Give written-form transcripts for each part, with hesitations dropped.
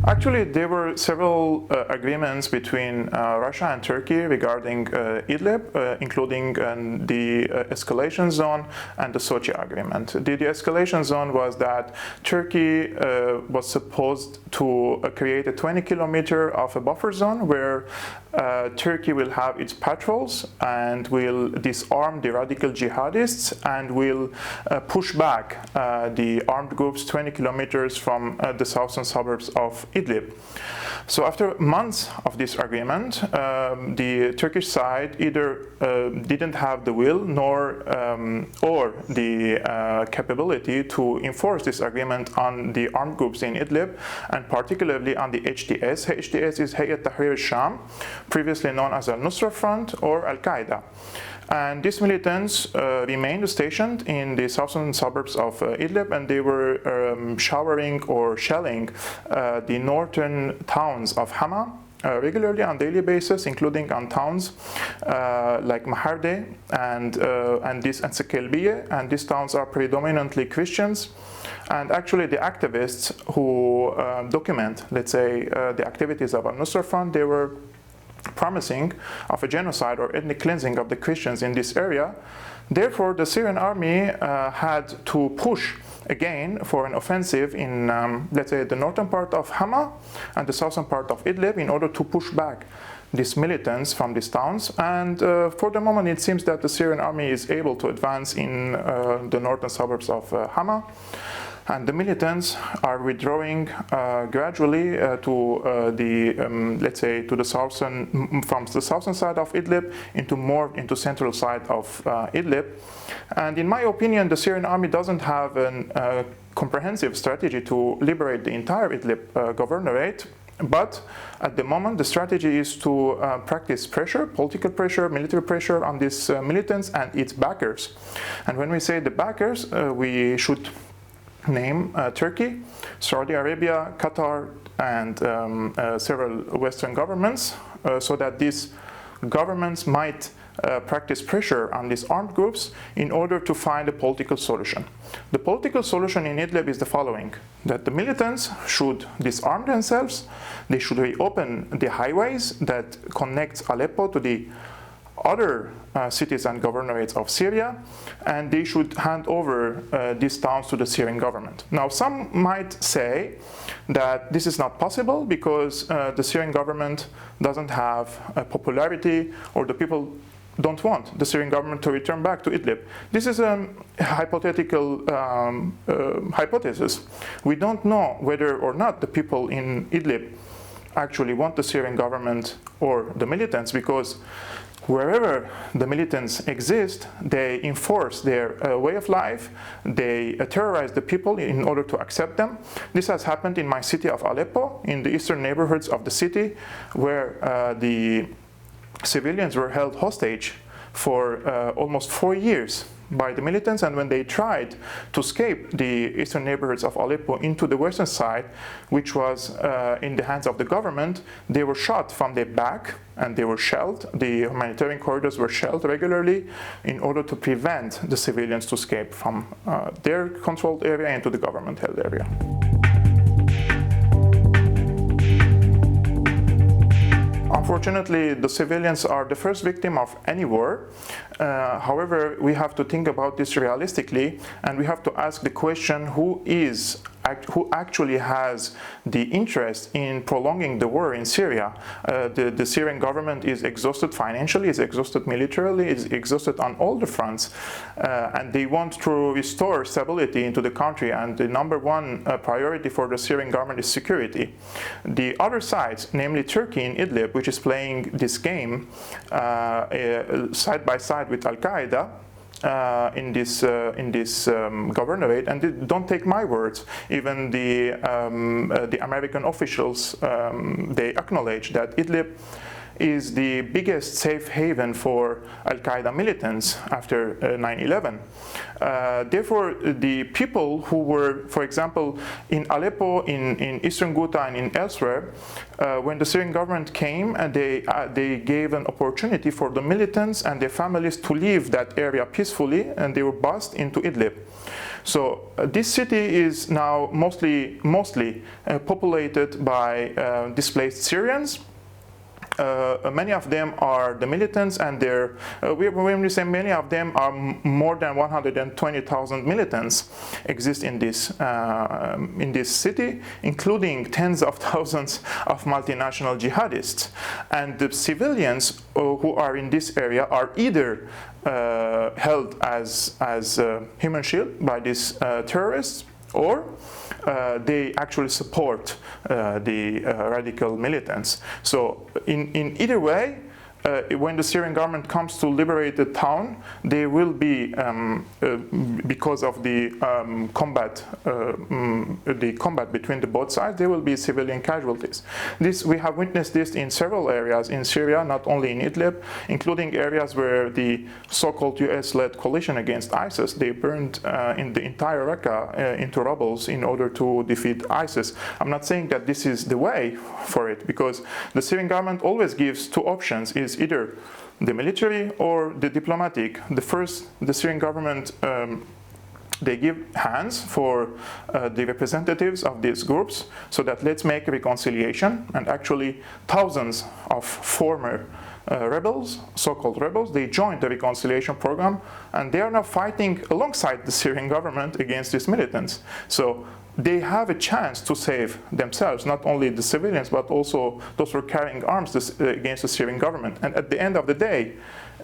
Actually, there were several agreements between Russia and Turkey regarding Idlib, including the escalation zone and the Sochi agreement. The escalation zone was that Turkey was supposed to create a 20 kilometer of a buffer zone where Turkey will have its patrols and will disarm the radical jihadists and will push back the armed groups 20 kilometers from the southern suburbs of Idlib. So after months of this agreement, the Turkish side either didn't have the will nor or the capability to enforce this agreement on the armed groups in Idlib, and particularly on the HTS. HTS is Hayat Tahrir al-Sham, previously known as al-Nusra Front or Al-Qaeda. And these militants remained stationed in the southern suburbs of Idlib, and they were showering or shelling the northern towns of Hama regularly on daily basis, including on towns like Maharde and Sekelbiye, and these towns are predominantly Christians. And actually the activists who document, let's say, the activities of al-Nusra Front, they were promising of a genocide or ethnic cleansing of the Christians in this area. Therefore, the Syrian army had to push again for an offensive in, let's say, the northern part of Hama and the southern part of Idlib in order to push back these militants from these towns. And for the moment, it seems that the Syrian army is able to advance in the northern suburbs of Hama. And the militants are withdrawing gradually to let's say, to the southern, from the southern side of Idlib into central side of Idlib. And in my opinion, the Syrian army doesn't have a comprehensive strategy to liberate the entire Idlib governorate. But at the moment, the strategy is to practice pressure, political pressure, military pressure on these militants and its backers. And when we say the backers, we should name Turkey, Saudi Arabia, Qatar, and several Western governments, so that these governments might practice pressure on these armed groups in order to find a political solution. The political solution in Idlib is the following: that the militants should disarm themselves, they should reopen the highways that connect Aleppo to the other cities and governorates of Syria, and they should hand over these towns to the Syrian government. Now, some might say that this is not possible because the Syrian government doesn't have a popularity, or the people don't want the Syrian government to return back to Idlib. This is a hypothetical hypothesis. We don't know whether or not the people in Idlib actually want the Syrian government or the militants, because wherever the militants exist, they enforce their way of life, they terrorize the people in order to accept them. This has happened in my city of Aleppo, in the eastern neighborhoods of the city, where the civilians were held hostage for almost 4 years by the militants, and when they tried to escape the eastern neighborhoods of Aleppo into the western side, which was in the hands of the government, they were shot from their back and they were shelled. The humanitarian corridors were shelled regularly in order to prevent the civilians to escape from their controlled area into the government-held area. Unfortunately, the civilians are the first victim of any war. However, we have to think about this realistically, and we have to ask the question: who actually has the interest in prolonging the war in Syria? The Syrian government is exhausted financially, is exhausted militarily, is exhausted on all the fronts, and they want to restore stability into the country, and the number one priority for the Syrian government is security. The other side, namely Turkey in Idlib, which is playing this game side by side with Al-Qaeda, in this governorate, and don't take my words. Even the American officials, they acknowledge that Idlib is the biggest safe haven for Al-Qaeda militants after 9/11. Therefore, the people who were, for example, in Aleppo, in eastern Ghouta, and in elsewhere, when the Syrian government came, they gave an opportunity for the militants and their families to leave that area peacefully, and they were bused into Idlib. So this city is now mostly populated by displaced Syrians. Many of them are the militants, and when we say many of them, are more than 120,000 militants exist in this city, including tens of thousands of multinational jihadists. And the civilians who are in this area are either held as human shield by these terrorists, or they actually support the radical militants. So in either way, when the Syrian government comes to liberate the town, they will be, because of the combat between the both sides, there will be civilian casualties. We have witnessed this in several areas in Syria, not only in Idlib, including areas where the so-called US-led coalition against ISIS, they burned in the entire Raqqa into rubbles in order to defeat ISIS. I'm not saying that this is the way for it, because the Syrian government always gives two options: is either the military or the diplomatic. The Syrian government, they give hands for the representatives of these groups, so that let's make a reconciliation. And actually thousands of former rebels, so-called rebels, they joined the reconciliation program, and they are now fighting alongside the Syrian government against these militants. So they have a chance to save themselves, not only the civilians, but also those who are carrying arms against the Syrian government. And at the end of the day,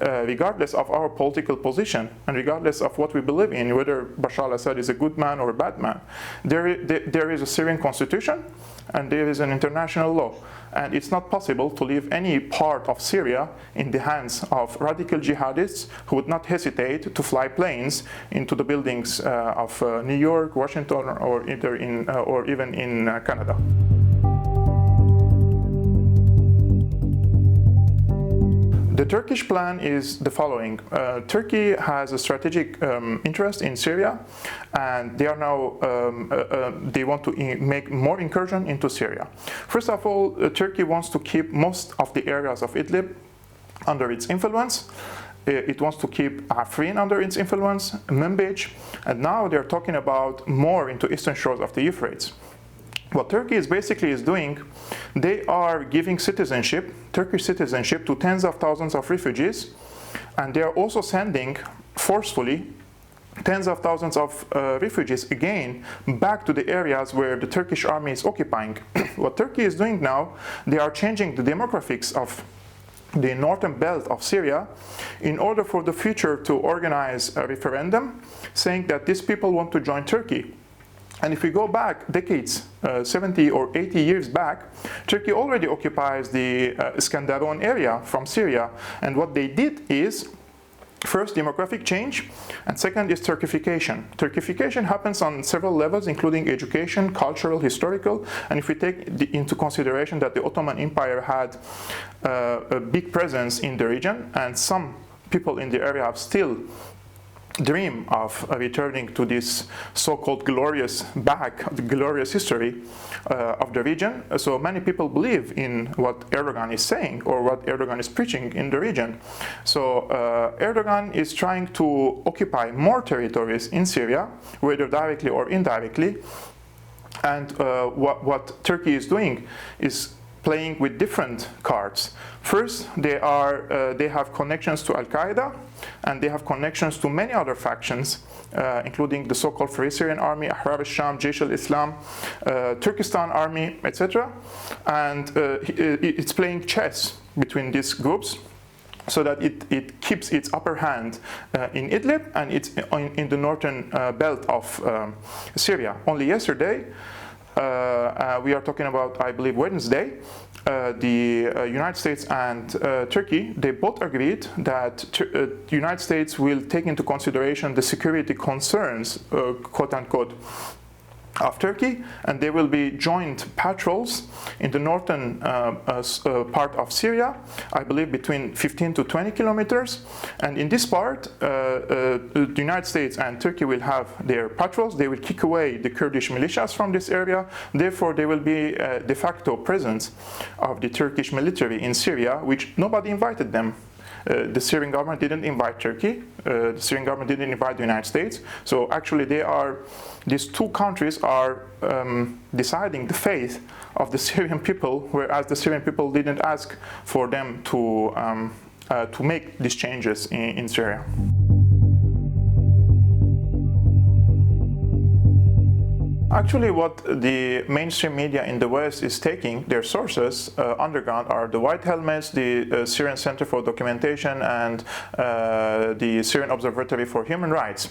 regardless of our political position, and regardless of what we believe in, whether Bashar al-Assad is a good man or a bad man, there is a Syrian constitution, and there is an international law. And it's not possible to leave any part of Syria in the hands of radical jihadists who would not hesitate to fly planes into the buildings of New York, Washington, or even in Canada. The Turkish plan is the following. Turkey has a strategic interest in Syria, and they are now they want to make more incursion into Syria. First of all, Turkey wants to keep most of the areas of Idlib under its influence. It wants to keep Afrin under its influence, Manbij, and now they're talking about more into eastern shores of the Euphrates. What Turkey is doing, they are giving citizenship, Turkish citizenship, to tens of thousands of refugees, and they are also sending forcefully tens of thousands of refugees again back to the areas where the Turkish army is occupying. What Turkey is doing now, they are changing the demographics of the northern belt of Syria in order for the future to organize a referendum saying that these people want to join Turkey. And if we go back decades, 70 or 80 years back, Turkey already occupies the Iskenderun area from Syria. And what they did is, first, demographic change, and second is Turkification. Turkification happens on several levels, including education, cultural, historical, and if we take into consideration that the Ottoman Empire had a big presence in the region, and some people in the area have still dream of returning to this so-called glorious history of the region. So many people believe in what Erdogan is saying or what Erdogan is preaching in the region. So Erdogan is trying to occupy more territories in Syria, whether directly or indirectly. And what Turkey is doing is playing with different cards. First, they have connections to Al-Qaeda, and they have connections to many other factions, including the so-called Free Syrian Army, Ahrar al-Sham, Jaish al-Islam, Turkistani Army, etc. And it's playing chess between these groups, so that it keeps its upper hand in Idlib, and it's in the northern belt of Syria. Only yesterday, we are talking about, I believe, Wednesday, the United States and Turkey, they both agreed that the United States will take into consideration the security concerns, quote-unquote, of Turkey, and there will be joint patrols in the northern part of Syria, I believe between 15 to 20 kilometers. And in this part, the United States and Turkey will have their patrols. They will kick away the Kurdish militias from this area. Therefore, there will be a de facto presence of the Turkish military in Syria, which nobody invited them. The Syrian government didn't invite Turkey. The Syrian government didn't invite the United States. So actually, these two countries are deciding the fate of the Syrian people, whereas the Syrian people didn't ask for them to make these changes in Syria. Actually, what the mainstream media in the West is taking, their sources underground, are the White Helmets, the Syrian Center for Documentation, and the Syrian Observatory for Human Rights.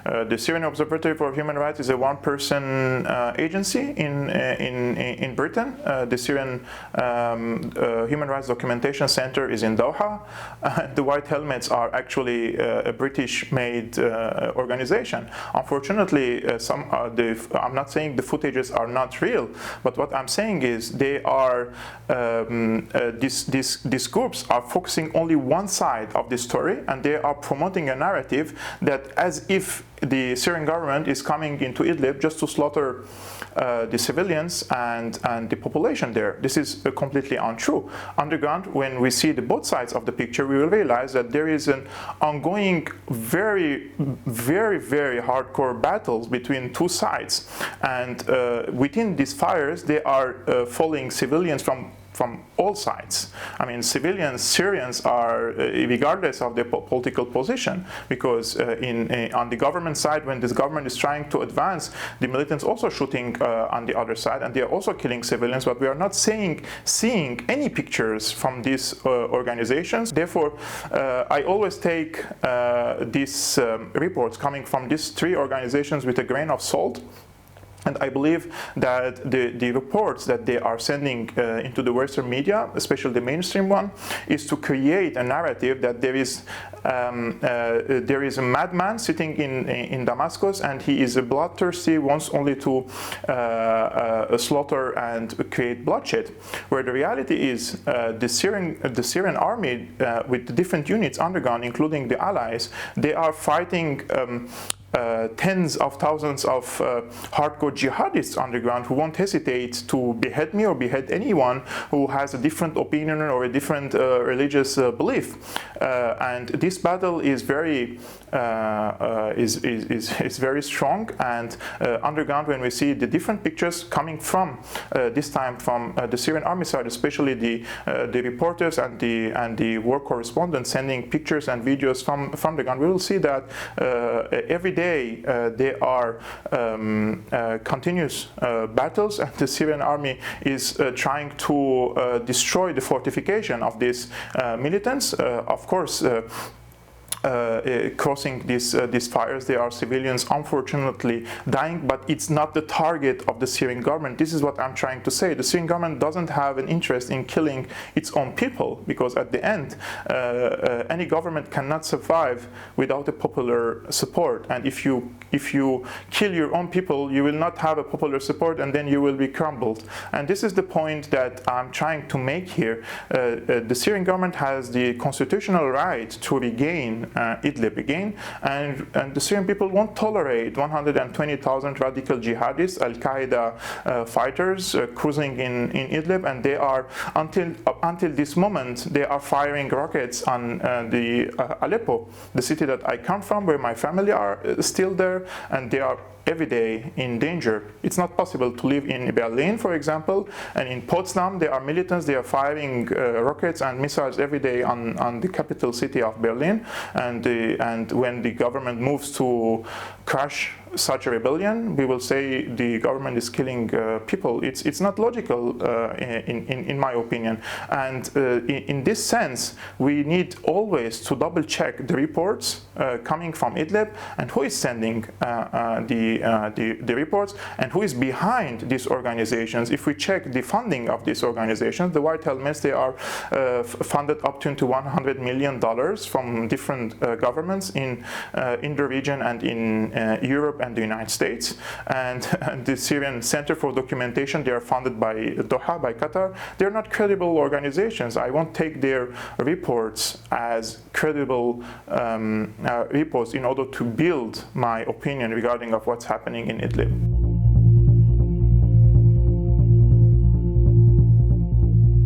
The Syrian Observatory for Human Rights is a one-person agency in Britain. The Syrian Human Rights Documentation Center is in Doha. The White Helmets are actually a British-made organization. Unfortunately, I'm not saying the footages are not real, but what I'm saying is they are these groups are focusing only one side of the story, and they are promoting a narrative that as if the Syrian government is coming into Idlib just to slaughter the civilians and the population there. This is completely untrue. Underground, when we see the both sides of the picture, we will realize that there is an ongoing, very hardcore battles between two sides, and within these fires, they are falling civilians from all sides. I mean, Syrians are, regardless of their political position, because on the government side, when this government is trying to advance, the militants also shooting on the other side, and they are also killing civilians, but we are not seeing any pictures from these organizations. Therefore, I always take these reports coming from these three organizations with a grain of salt. And I believe that the reports that they are sending into the Western media, especially the mainstream one, is to create a narrative that there is a madman sitting in Damascus, and he is bloodthirsty, wants only to slaughter and create bloodshed. Where the reality is, the Syrian army with the different units underground, including the allies, they are fighting tens of thousands of hardcore jihadists underground who won't hesitate to behead me or behead anyone who has a different opinion or a different religious belief. And this battle is very strong. And underground, when we see the different pictures coming from this time from the Syrian army side, especially the reporters and the war correspondents sending pictures and videos from the ground, we will see that every day there are continuous battles, and the Syrian army is trying to destroy the fortification of these militants. Of course, crossing these fires, there are civilians unfortunately dying, but it's not the target of the Syrian government. This is what I'm trying to say. The Syrian government doesn't have an interest in killing its own people, because at the end, any government cannot survive without a popular support. And if you kill your own people, you will not have a popular support, and then you will be crumbled. And this is the point that I'm trying to make here. The Syrian government has the constitutional right to regain Idlib again, and the Syrian people won't tolerate 120,000 radical jihadists, al-Qaeda fighters cruising in Idlib, and they are, until this moment, they are firing rockets on the Aleppo, the city that I come from, where my family are still there, and they are every day in danger. It's not possible to live in Berlin, for example, and in Potsdam there are militants, they are firing rockets and missiles every day on the capital city of Berlin, and when the government moves to crush such a rebellion, we will say the government is killing people. It's not logical in my opinion, and in this sense we need always to double check the reports coming from Idlib, and who is sending the reports, and who is behind these organizations. If we check the funding of these organizations, the White Helmets, they are funded up to $100 million from different governments in the region and in Europe and the United States. And the Syrian Center for Documentation, they are funded by Doha, by Qatar. They're not credible organizations. I won't take their reports as credible reports in order to build my opinion regarding of what's happening in Idlib.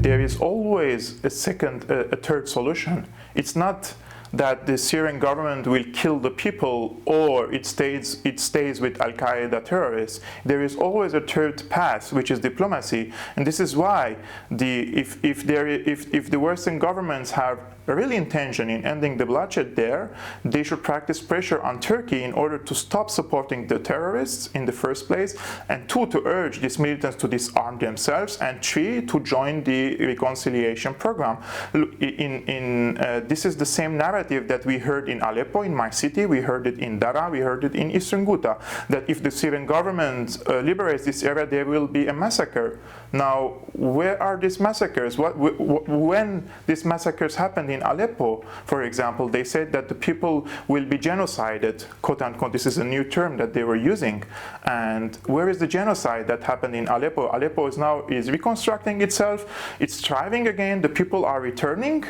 There is always a third solution. It's not that the Syrian government will kill the people or it stays with Al-Qaeda terrorists. There is always a third path, which is diplomacy, and this is why if the Western governments have a real intention in ending the bloodshed there, they should practice pressure on Turkey in order to stop supporting the terrorists in the first place, and two, to urge these militants to disarm themselves, and three, to join the reconciliation program. This is the same narrative that we heard in Aleppo, in my city, we heard it in Dara, we heard it in Eastern Ghouta, that if the Syrian government liberates this area, there will be a massacre. Now, where are these massacres? When these massacres happened in Aleppo, for example, they said that the people will be genocided, quote unquote. This is a new term that they were using. And where is the genocide that happened in Aleppo? Aleppo is reconstructing itself. It's thriving again. The people are returning.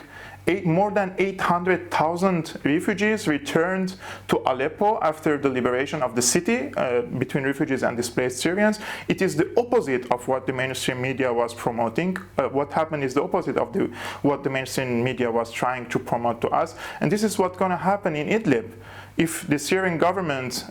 More than 800,000 refugees returned to Aleppo after the liberation of the city, between refugees and displaced Syrians. It is the opposite of what the mainstream media was promoting. What happened is the opposite of what the mainstream media was trying to promote to us. And this is what's going to happen in Idlib. If the Syrian government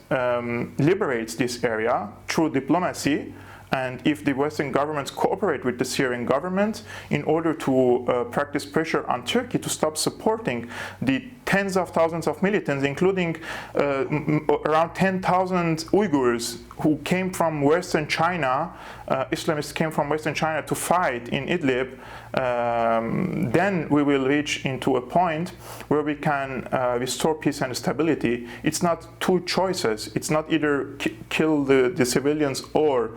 liberates this area through diplomacy, and if the Western governments cooperate with the Syrian government in order to practice pressure on Turkey to stop supporting the tens of thousands of militants, including around 10,000 Uyghurs who came from Western China, Islamists came from Western China to fight in Idlib, then we will reach into a point where we can restore peace and stability. It's not two choices. It's not either kill the civilians or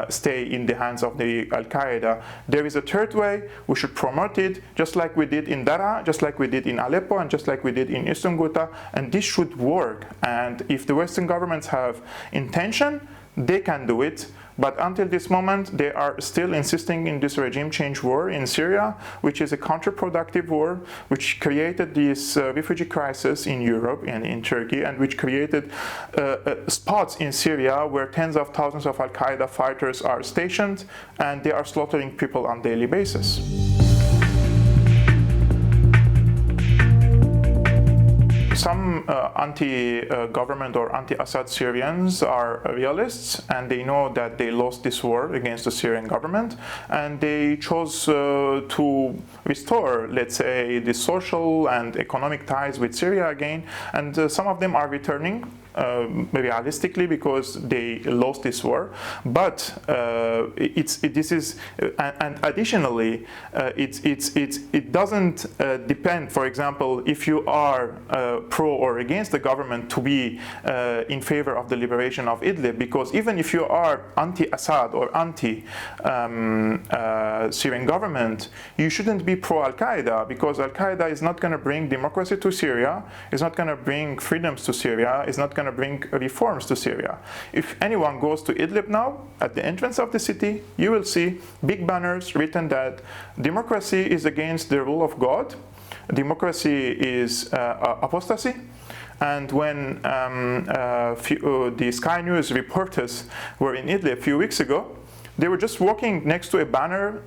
stay in the hands of the Al-Qaeda. There is a third way. We should promote it, just like we did in Dara, just like we did in Aleppo, and just like we did in Eastern Ghouta, and this should work. And if the Western governments have intention, they can do it. But until this moment, they are still insisting in this regime change war in Syria, which is a counterproductive war, which created this refugee crisis in Europe and in Turkey, and which created spots in Syria where tens of thousands of Al-Qaeda fighters are stationed, and they are slaughtering people on a daily basis. Some anti-government or anti-Assad Syrians are realists, and they know that they lost this war against the Syrian government, and they chose to restore, let's say, the social and economic ties with Syria again, and some of them are returning. Realistically, because they lost this war, but additionally, it doesn't depend. For example, if you are pro or against the government, to be in favor of the liberation of Idlib, because even if you are anti-Assad or anti-Syrian government, you shouldn't be pro-Al-Qaeda, because Al-Qaeda is not going to bring democracy to Syria, is not going to bring freedoms to Syria, is not going to bring reforms to Syria. If anyone goes to Idlib now, at the entrance of the city, you will see big banners written that democracy is against the rule of God, democracy is apostasy. And when the Sky News reporters were in Idlib a few weeks ago, they were just walking next to a banner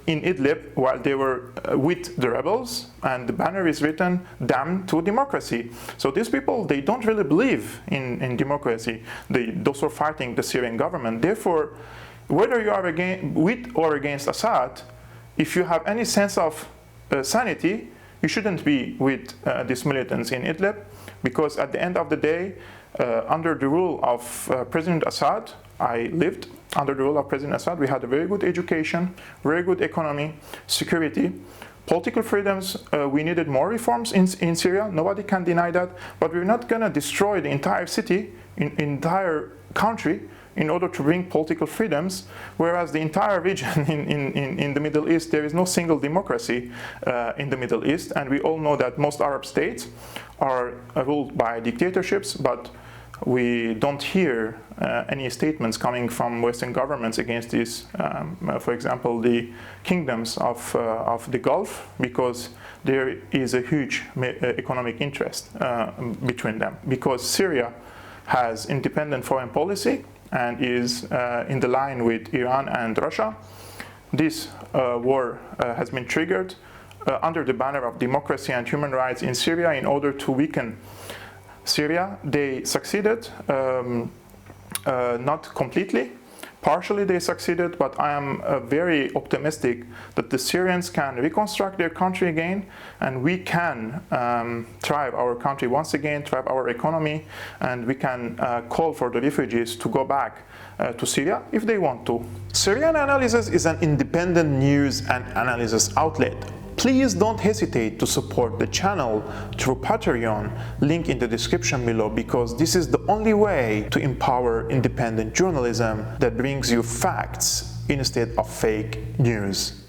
in Idlib while they were with the rebels, and the banner is written, "Damn to democracy." So these people, they don't really believe in democracy. Those who are fighting the Syrian government. Therefore, whether you are with or against Assad, if you have any sense of sanity, you shouldn't be with these militants in Idlib, because at the end of the day, under the rule of President Assad, I lived under the rule of President Assad. We had a very good education, very good economy, security, political freedoms. We needed more reforms in Syria. Nobody can deny that. But we're not going to destroy the entire city, entire country, in order to bring political freedoms, whereas the entire region in the Middle East, there is no single democracy in the Middle East. And we all know that most Arab states are ruled by dictatorships, but we don't hear any statements coming from Western governments against this, for example, the kingdoms of the Gulf, because there is a huge economic interest between them. Because Syria has independent foreign policy and is in the line with Iran and Russia, this war has been triggered under the banner of democracy and human rights in Syria in order to weaken Syria. They succeeded, not completely. Partially they succeeded, but I am very optimistic that the Syrians can reconstruct their country again, and we can thrive our country once again, thrive our economy, and we can call for the refugees to go back to Syria if they want to. Syrian Analysis is an independent news and analysis outlet. Please don't hesitate to support the channel through Patreon, link in the description below, because this is the only way to empower independent journalism that brings you facts instead of fake news.